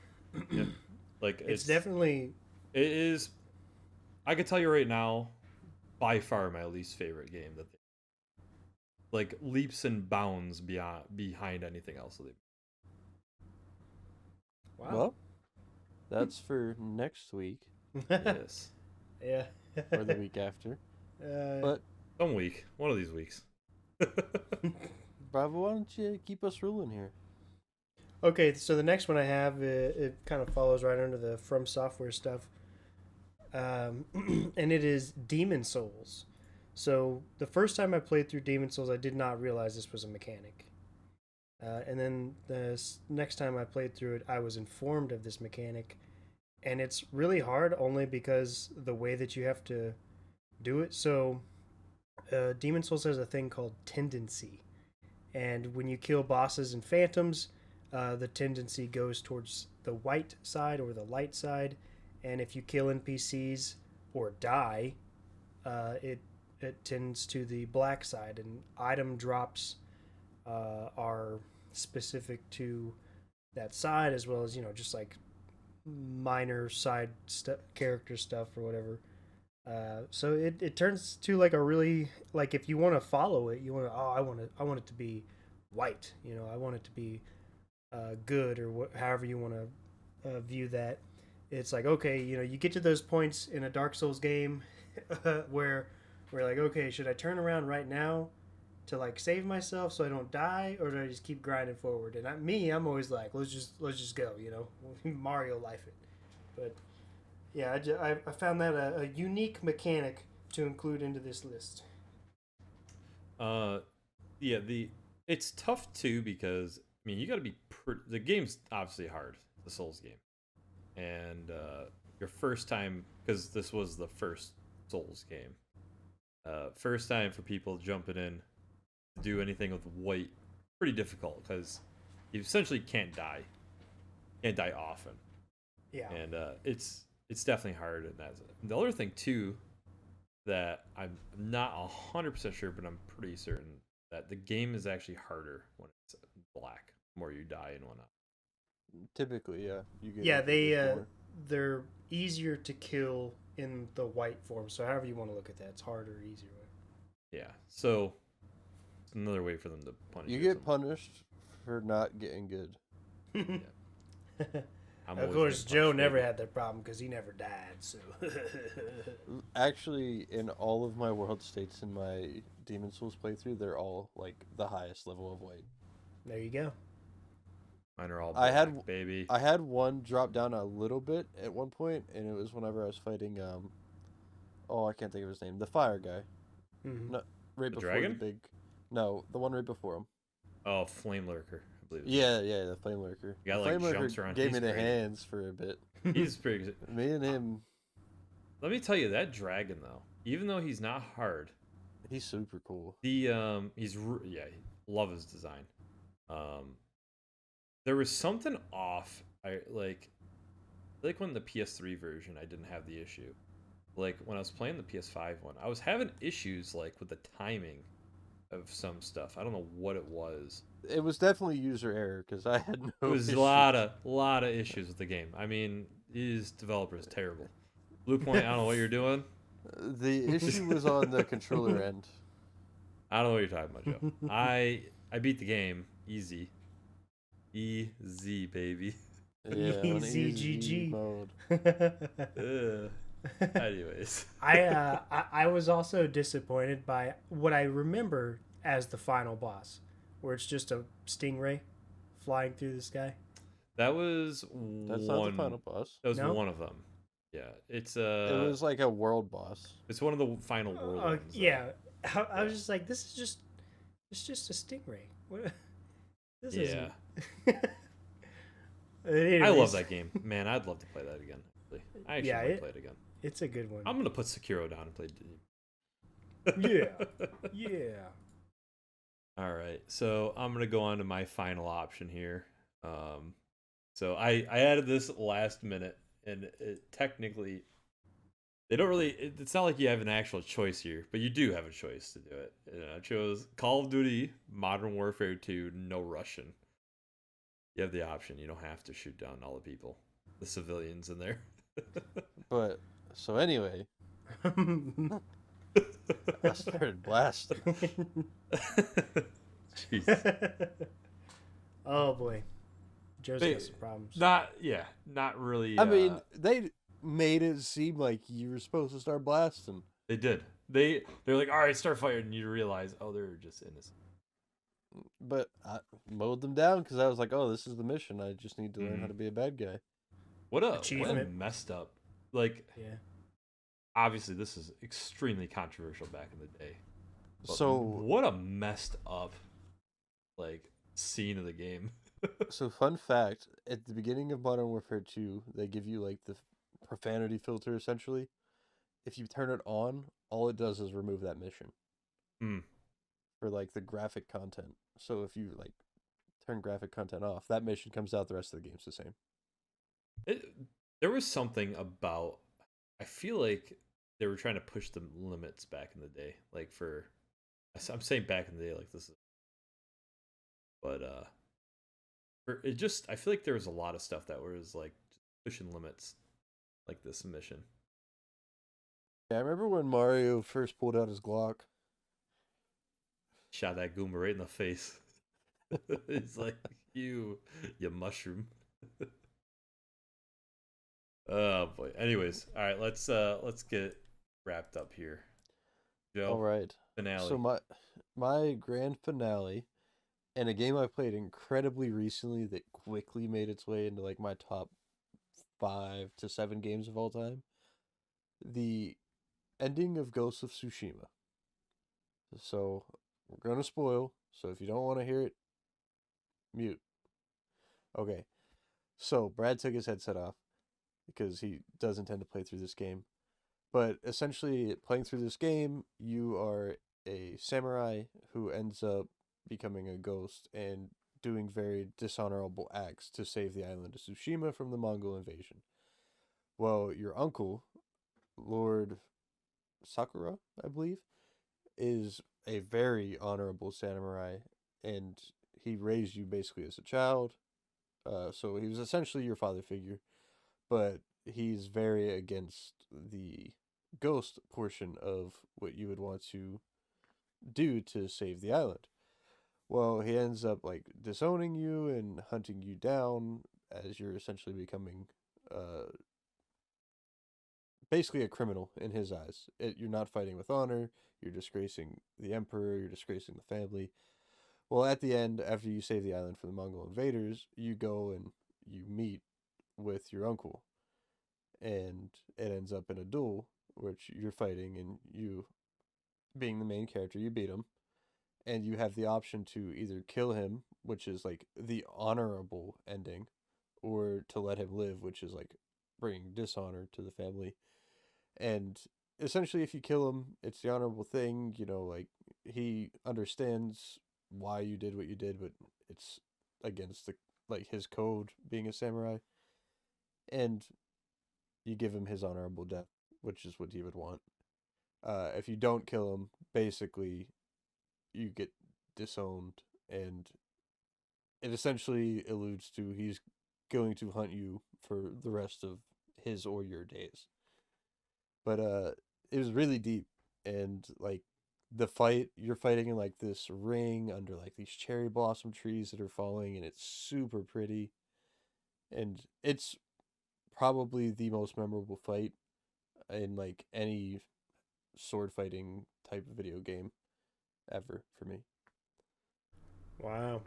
Yeah. Like It's definitely it is. I could tell you right now, by far my least favorite game that they, like leaps and bounds behind anything else that they. wow. Well, that's for next week Yes. Yeah. or the week after. But Some week. One of these weeks. Bravo, why don't you keep us rolling here? Okay, so the next one I have, it kind of follows right under the From Software stuff. And it is Demon Souls. So the first time I played through Demon Souls, I did not realize this was a mechanic. And then the next time I played through it, I was informed of this mechanic. and it's really hard only because the way that you have to do it. So, Demon Souls has a thing called tendency, and when you kill bosses and phantoms, the tendency goes towards the white side or the light side, and if you kill NPCs or die, it tends to the black side, and item drops are specific to that side, as well as just like minor side character stuff or whatever. So it turns to like a really, like, if you want to follow it, you want to, I want it to be white, I want it to be good, or however you want to view that. It's like, okay, you get to those points in a Dark Souls game where we're like, okay, should I turn around right now to like save myself so I don't die, or do I just keep grinding forward? And I'm always like, let's just go, Mario life it. But yeah, I found that a unique mechanic to include into this list. Yeah, it's tough too because I mean you got to be the game's obviously hard, the Souls game, and your first time, because this was the first Souls game, first time for people jumping in to do anything with white, pretty difficult because you essentially can't die often. Yeah. And it's definitely hard, and that's the other thing too that I'm not 100% sure, but I'm pretty certain that the game is actually harder when it's black, the more you die and whatnot. Typically, yeah. You get they're easier to kill in the white form. So however you want to look at that, it's harder or easier. Yeah, so it's another way for them to punish you. You get punished for not getting good. Of course, Joe never had that problem because he never died. So, actually, in all of my world states in my Demon Souls playthrough, they're all like the highest level of white. There you go. Mine are all black, baby. I had one drop down a little bit at one point, and it was whenever I was fighting I can't think of his name, the fire guy. Mm-hmm. No, right before dragon? No, the one right before him. Oh, Flame Lurker. Yeah, the Flame Lurker. The guy Flame Lurker jumps around. Gave me the hands for a bit. He's pretty good. Me and him. Let me tell you, that dragon though, even though he's not hard, he's super cool. Love his design. There was something off. I like when the PS3 version, I didn't have the issue. Like when I was playing the PS5 one, I was having issues like with the timing of some stuff. I don't know what it was. It was definitely user error because I had no. It was issues. a lot of issues with the game. I mean, these developers terrible. Blue Point, I don't know what you're doing. The issue was on the controller end. I don't know what you're talking about, Joe. I beat the game easy, baby. Yeah, easy GG mode. Anyways, I was also disappointed by what I remember as the final boss, where it's just a stingray flying through the sky. That's not the final boss. That was one of them. Yeah, it's It was like a world boss. It's one of the final world ones. Yeah, I was just like, it's just a stingray. What? This isn't. I love that game, man. I'd love to play that again. I actually might play it again. It's a good one. I'm gonna put Sekiro down and play. Yeah. All right, so I'm gonna go on to my final option here. So I added this last minute, and technically, they don't really. It's not like you have an actual choice here, but you do have a choice to do it. And I chose Call of Duty Modern Warfare 2, no Russian. You have the option. You don't have to shoot down all the people, the civilians in there. But so anyway, I started blasting. Jeez. Oh boy, Joe's got some problems. Not really. I mean, they made it seem like you were supposed to start blasting. They did. They're like, all right, start fighting, and you realize, oh, they're just innocent. But I mowed them down because I was like, oh, this is the mission. I just need to learn how to be a bad guy. What a messed up. Like, yeah. Obviously, this is extremely controversial back in the day. So what a messed up, like, scene of the game. So fun fact: at the beginning of Modern Warfare 2, they give you like profanity filter essentially. If you turn it on, all it does is remove that mission Hmm. for like the graphic content. So if you like turn graphic content off, that mission comes out. The rest of the game's the same. It, there was something about. I feel like they were trying to push the limits back in the day. Like for, I'm saying back in the day, like this is, but for it just. I feel like there was a lot of stuff that was like pushing limits, like this mission. Yeah, I remember when Mario first pulled out his Glock. Shot that Goomba right in the face. It's like you mushroom. Oh boy. Anyways, all right. Let's get wrapped up here. Joe, All right. finale. So my grand finale, and a game I played incredibly recently that quickly made its way into like my top 5 to 7 games of all time. The ending of Ghost of Tsushima. So we're gonna spoil. So if you don't want to hear it, mute. Okay. So Brad took his headset off because he does intend to play through this game. But essentially, playing through this game, you are a samurai who ends up becoming a ghost and doing very dishonorable acts to save the island of Tsushima from the Mongol invasion. Well, your uncle, Lord Sakura, I believe, is a very honorable samurai, and he raised you basically as a child. So he was essentially your father figure, but he's very against the ghost portion of what you would want to do to save the island. Well, he ends up like disowning you and hunting you down as you're essentially becoming basically a criminal in his eyes. You're not fighting with honor, you're disgracing the emperor, you're disgracing the family. Well, at the end, after you save the island from the Mongol invaders, you go and you meet with your uncle. And it ends up in a duel, which you're fighting, and you, being the main character, you beat him. And you have the option to either kill him, which is like the honorable ending, or to let him live, which is like bringing dishonor to the family. And essentially, if you kill him, it's the honorable thing. Like he understands why you did what you did, but it's against the like his code being a samurai. And you give him his honorable death, which is what he would want. If you don't kill him, basically, you get disowned, and it essentially alludes to he's going to hunt you for the rest of his or your days. But it was really deep, and like the fight, you're fighting in like this ring under like these cherry blossom trees that are falling, and it's super pretty, and it's probably the most memorable fight in like any sword fighting type of video game ever for me. Wow.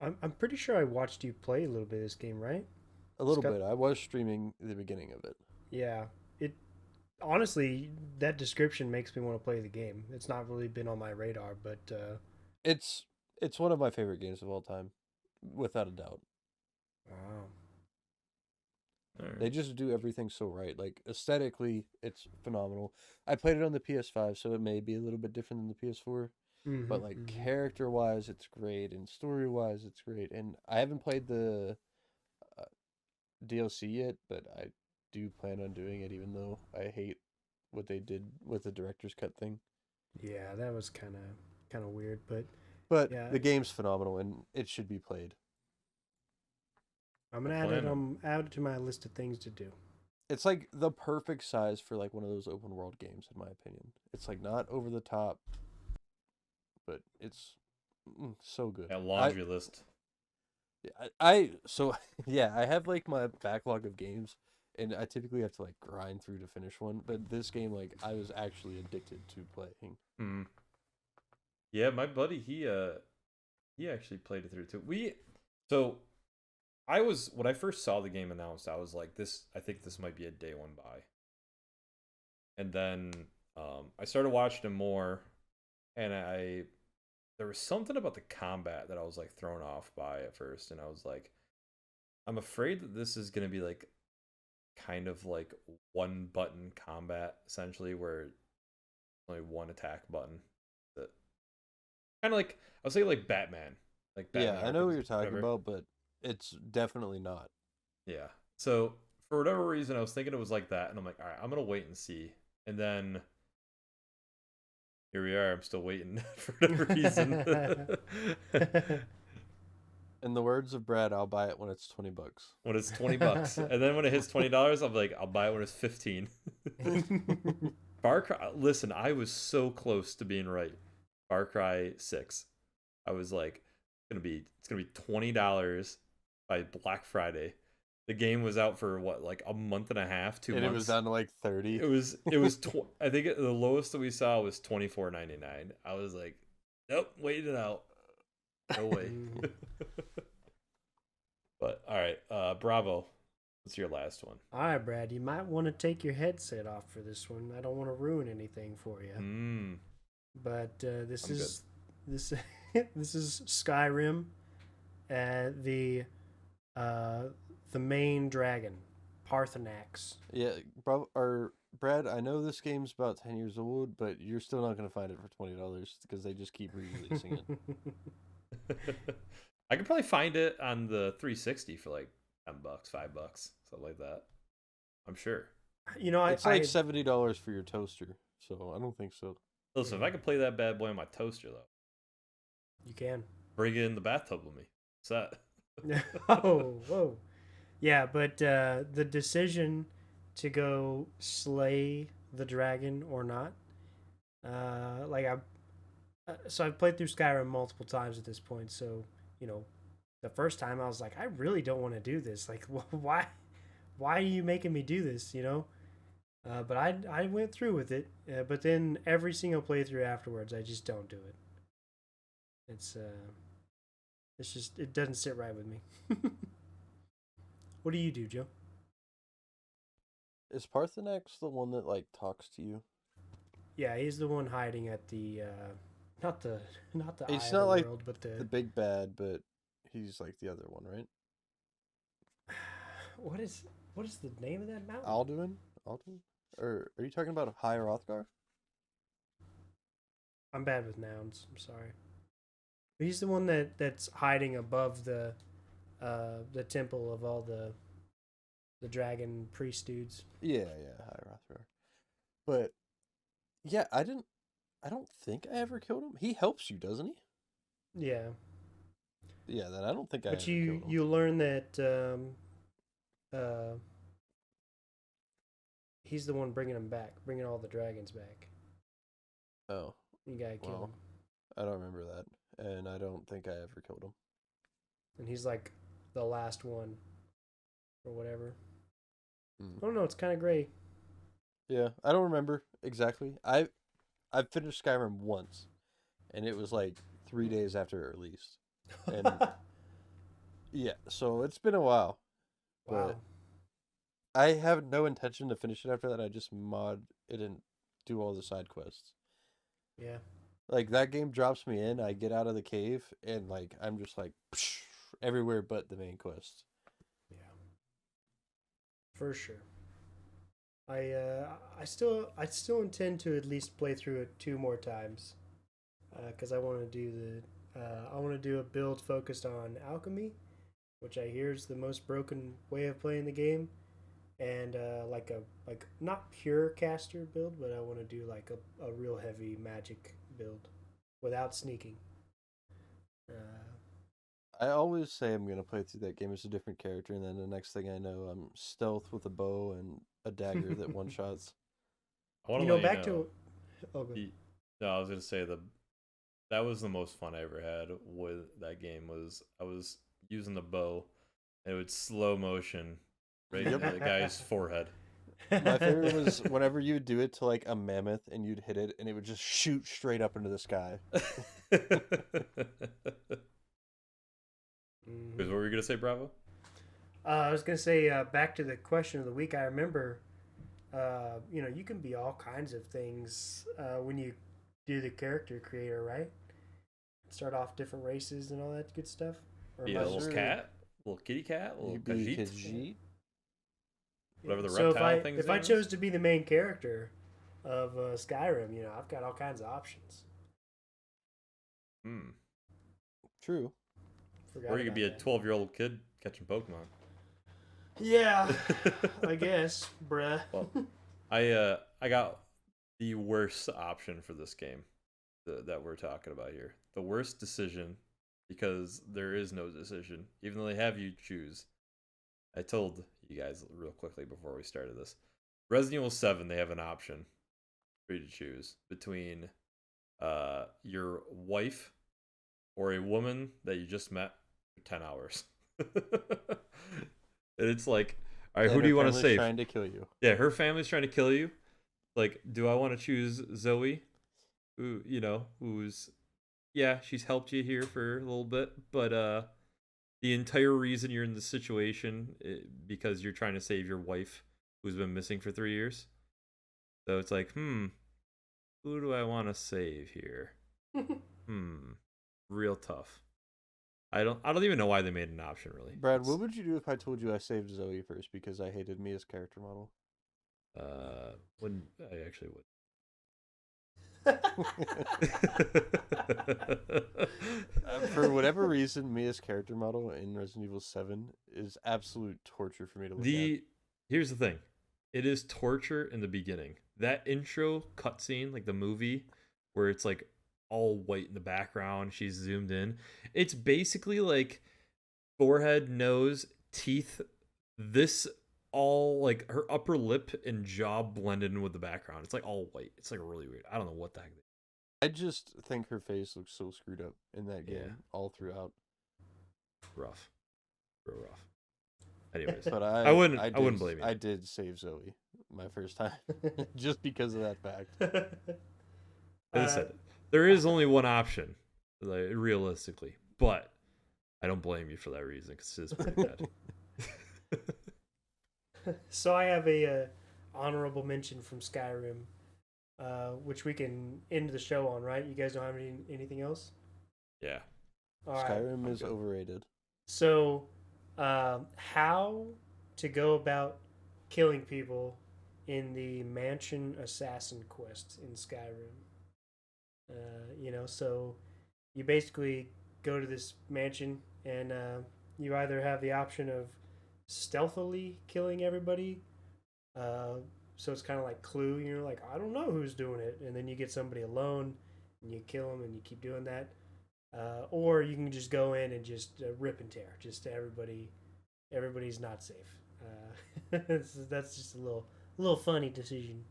I'm pretty sure I watched you play a little bit of this game, right? A little Scott? bit. I was streaming the beginning of it. Yeah. It honestly, that description makes me want to play the game. It's not really been on my radar, but It's it's one of my favorite games of all time, without a doubt. wow. All They right. just do everything so right. Like aesthetically, it's phenomenal. I played it on the PS5, so it may be a little bit different than the PS4, but like Mm-hmm. character-wise, it's great, and story-wise, it's great. And I haven't played the uh, DLC yet, but I do plan on doing it, even though I hate what they did with the director's cut thing. Yeah, that was kind of weird, but But yeah, the game's phenomenal, and it should be played. I'm I gonna plan on. add it to my list of things to do. It's like the perfect size for like one of those open world games, in my opinion. It's like not over the top, but it's so good. A laundry list. So yeah, I have like my backlog of games, and I typically have to like grind through to finish one. But this game, like, I was actually addicted to playing. Hmm. Yeah, my buddy, he actually played it through too. So I was when I first saw the game announced, I was like, this. I think this might be a day one buy. And then I started watching him more, and there was something about the combat that I was like thrown off by at first, and I was like, I'm afraid that this is gonna be like kind of like one button combat essentially, where only one attack button. That kind of like I was saying, like Batman, like Yeah, Batman. I know what Arkham, you're talking whatever. about, but it's definitely not. Yeah. So for whatever reason, I was thinking it was like that, and I'm like, all right, I'm gonna wait and see. And then here we are. I'm still waiting for whatever reason. In the words of Brad, I'll buy it when it's $20. When it's $20, and then when it hits $20, I'm like, I'll buy it when it's 15. Far Cry. Listen, I was so close to being right. Far Cry 6. I was like, it's gonna be $20 by Black Friday. The game was out for what, like a month and a half, 2 And months. it was down to like 30. I think the lowest that we saw was $24.99. I was like, nope, wait it out. No way. But all right, Bravo. What's your last one? All right, Brad, you might want to take your headset off for this one. I don't want to ruin anything for you. But this is Skyrim, the main dragon, Parthenax. Yeah, Brad, I know this game's about 10 years old, but you're still not going to find it for $20 because they just keep re-releasing it. I could probably find it on the 360 for like $10, $5, something like that. I'm sure. You know, It's like $70 for your toaster, so I don't think so. Listen, if I could play that bad boy on my toaster, though, you can bring it in the bathtub with me. What's that? Oh, whoa. Yeah, but the decision to go slay the dragon or not, so I've played through Skyrim multiple times at this point. So you know, the first time I was like, I really don't want to do this. Like, why are you making me do this? You know. But I went through with it. But then every single playthrough afterwards, I just don't do it. It's just it doesn't sit right with me. What do you do, Joe? Is Parthenax the one that like talks to you? Yeah, he's the one hiding at the not the It's eye not of the like world, but the big bad, but he's like the other one, right? what is the name of that mountain? Alduin? Or are you talking about High Rothgar? I'm bad with nouns. I'm sorry. He's the one that's hiding above the temple of all the dragon priest dudes. Yeah, High Rothgar. But yeah, I don't think I ever killed him. He helps you, doesn't he? Yeah. Yeah, then I don't think I But ever killed him. you learn that he's the one bringing them back, bringing all the dragons back. Oh. You gotta kill him. I don't remember that, and I don't think I ever killed him. And he's like the last one, or whatever. Mm. I don't know. It's kind of gray. Yeah, I don't remember exactly. I've finished Skyrim once, and it was like 3 days after it released. And yeah, so it's been a while. Wow. But I have no intention to finish it after that. I just mod it and do all the side quests. Yeah. Like that game drops me in, I get out of the cave, and like I'm just like everywhere but the main quest. Yeah. For sure. I still intend to at least play through it 2 more times, because I want to do a build focused on alchemy, which I hear is the most broken way of playing the game, and like not pure caster build, but I want to do like a real heavy magic build without sneaking. I always say I'm gonna play through that game as a different character, and then the next thing I know, I'm stealth with a bow and a dagger that one shots. I want You to know, back to No, I was gonna say that was the most fun I ever had with that game. Was I was using the bow, and it would slow motion right into the guy's forehead. My favorite was whenever you would do it to like a mammoth and you'd hit it and it would just shoot straight up into the sky. What were you gonna say, Bravo? I was gonna say back to the question of the week. I remember, you can be all kinds of things when you do the character creator, right? Start off different races and all that good stuff. Or Be a little cat, little kitty cat, little You'd be Khajiit. Khajiit. Whatever the So reptile thing's if I name is? chose to be the main character of Skyrim, I've got all kinds of options. Hmm. True. Forgot Or you could about be a that. 12-year-old kid catching Pokemon. Yeah, I guess, bruh. Well, I got the worst option for this game that we're talking about here. The worst decision, because there is no decision, even though they have you choose. I told you guys real quickly before we started this. Resident Evil 7, they have an option for you to choose between your wife or a woman that you just met for 10 hours. And it's like, all right, And who do her you want to family's save? trying to kill you. Yeah, her family's trying to kill you. Like, do I want to choose Zoe? Who, who's, yeah, she's helped you here for a little bit, but the entire reason you're in this situation because you're trying to save your wife who's been missing for 3 years. So it's like, who do I want to save here? Real tough. I don't even know why they made an option really. Brad, what would you do if I told you I saved Zoe first because I hated Mia's character model? Wouldn't I actually would. For whatever reason, Mia's character model in Resident Evil 7 is absolute torture for me to look at. Here's the thing. It is torture in the beginning. That intro cutscene, like the movie, where it's like all white in the background, she's zoomed in. It's basically like forehead, nose, teeth, this all like her upper lip and jaw blended in with the background. It's like all white. It's like really weird. I don't know what the heck. I just think her face looks so screwed up in that game Yeah. all throughout. Rough. Real rough. Anyways. But I wouldn't blame you. I did save Zoe my first time just because of that fact. As I said, there is only one option, like, realistically, but I don't blame you for that reason because it's pretty bad. So I have a honorable mention from Skyrim, which we can end the show on, right? You guys don't have anything else? Yeah. All right. Skyrim is good. overrated. So, how to go about killing people in the Mansion Assassin quest in Skyrim. So you basically go to this mansion and you either have the option of stealthily killing everybody. So it's kind of like Clue. You're like, I don't know who's doing it, and then you get somebody alone and you kill them, and you keep doing that. Or you can just go in and just rip and tear. Just everybody's not safe. That's just a little funny decision.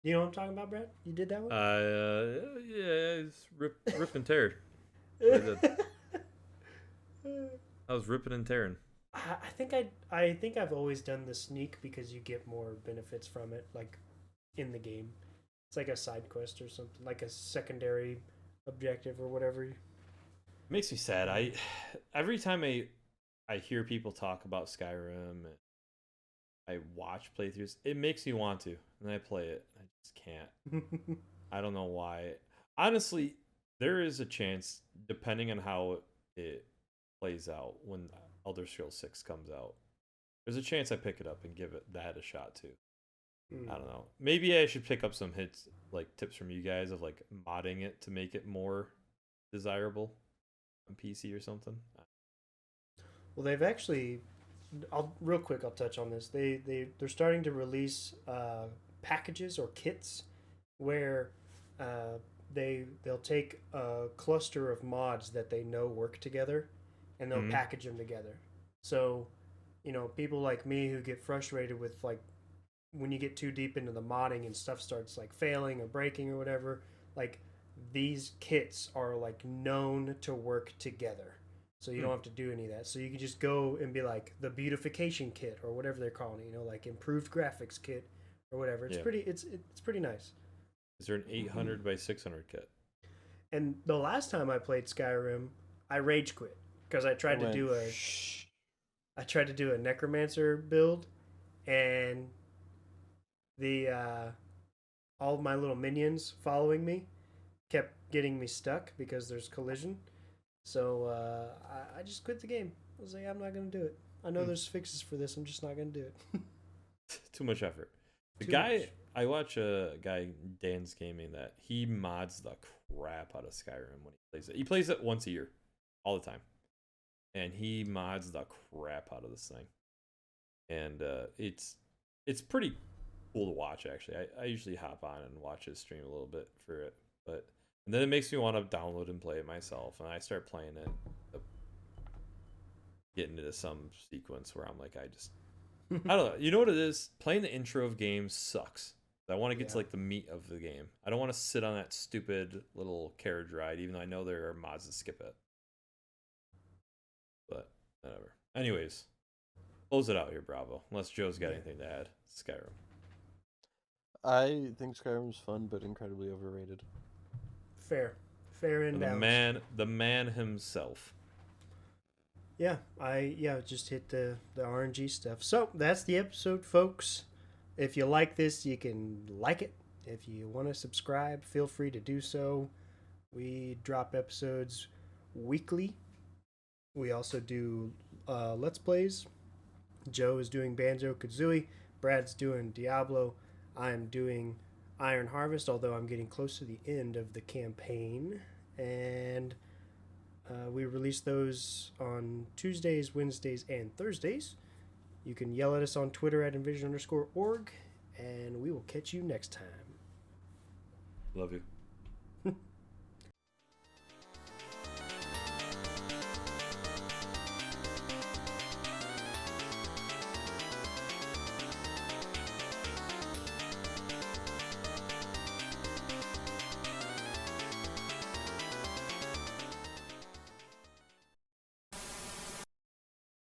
You know what I'm talking about, Brad? You did that one? Yeah, it's rip and tear. I was ripping and tearing. I think I've always done the sneak because you get more benefits from it, like in the game. It's like a side quest or something, like a secondary objective or whatever. It makes me sad. Every time I hear people talk about Skyrim, I watch playthroughs, it makes me want to, and I play it. I just can't. I don't know why. Honestly, there is a chance, depending on how it plays out when Elder Scrolls 6 comes out, there's a chance I pick it up and give that a shot too. I don't know. Maybe I should pick up some tips from you guys of like modding it to make it more desirable on PC or something. Well, they've actually, real quick, I'll touch on this. They're starting to release packages or kits where they'll take a cluster of mods that they know work together, and they'll package them together. So, people like me who get frustrated with like when you get too deep into the modding and stuff starts like failing or breaking or whatever, like these kits are like known to work together. So you don't have to do any of that. So you can just go and be like the beautification kit or whatever they're calling it, like improved graphics kit or whatever. It's pretty it's pretty nice. Is there an 800 by 600 kit? And the last time I played Skyrim, I rage quit because I tried to do a necromancer build, and the all of my little minions following me kept getting me stuck because there's collision. So I just quit the game. I was like, I'm not gonna do it. I know there's fixes for this. I'm just not gonna do it. Too much effort. The Too guy much. I watch a guy Dan's Gaming that he mods the crap out of Skyrim when he plays it. He plays it once a year, all the time, and he mods the crap out of this thing. And it's pretty cool to watch actually. I usually hop on and watch his stream a little bit for it, but and then it makes me want to download and play it myself, and I start playing it, getting into some sequence where I'm like, I don't know. You know what it is? Playing the intro of games sucks. I want to get to like the meat of the game. I don't want to sit on that stupid little carriage ride, even though I know there are mods that skip it. But whatever. Anyways, close it out here, Bravo. Unless Joe's got anything to add. Skyrim. I think Skyrim's fun, but incredibly overrated. Fair and The balanced. man himself. Yeah, I just hit the RNG stuff. So that's the episode, folks. If you like this, you can like it. If you want to subscribe, feel free to do so. We drop episodes weekly. We also do Let's Plays. Joe is doing Banjo-Kazooie. Brad's doing Diablo. I'm doing Iron Harvest, although I'm getting close to the end of the campaign. And we release those on Tuesdays, Wednesdays, and Thursdays. You can yell at us on Twitter at envision_org, and we will catch you next time. Love you.